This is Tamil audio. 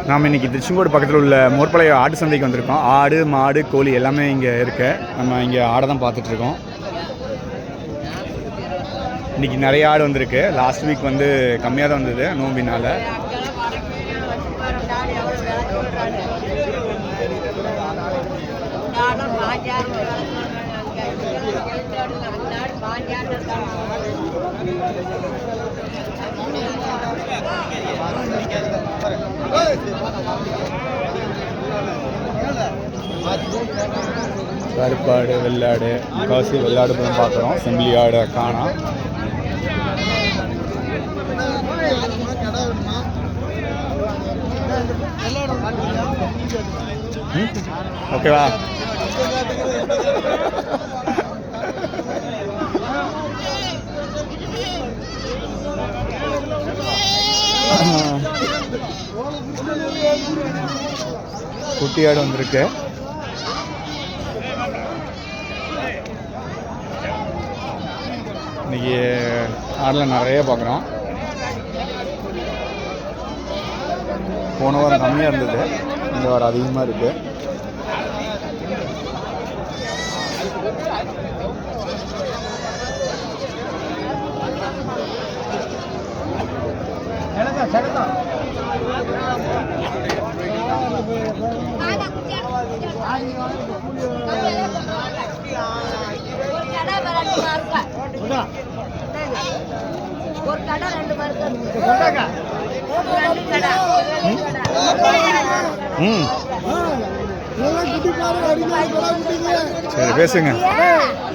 நாம் இன்றைக்கி திருச்செங்கோடு பக்கத்தில் உள்ள மோர்பாளையம் ஆட்டு சந்தைக்கு வந்திருக்கோம். ஆடு மாடு கோழி எல்லாமே இங்கே இருக்கு. நம்ம இங்கே ஆடை தான் பார்த்துட்ருக்கோம். இன்றைக்கி நிறைய ஆடு வந்திருக்கு. லாஸ்ட் வீக் வந்து கம்மியாக தான் வந்தது நோம்பினால். கருப்பாடு வெள்ளாடு முக்காசி வெள்ளாடு தான் பார்க்குறோம். செம்பிளி ஆடை காணோம். ஓகேவா? குட்டி ஆடு வந்திருக்கு. இன்னைக்கு ஆடில் நிறைய பார்க்குறோம். போன வாரம் கம்மியாக இருந்தது, இந்த வாரம் அதிகமாக இருக்குது. ஒரு கடை 2 மருக்கு. சரி பேசுங்க.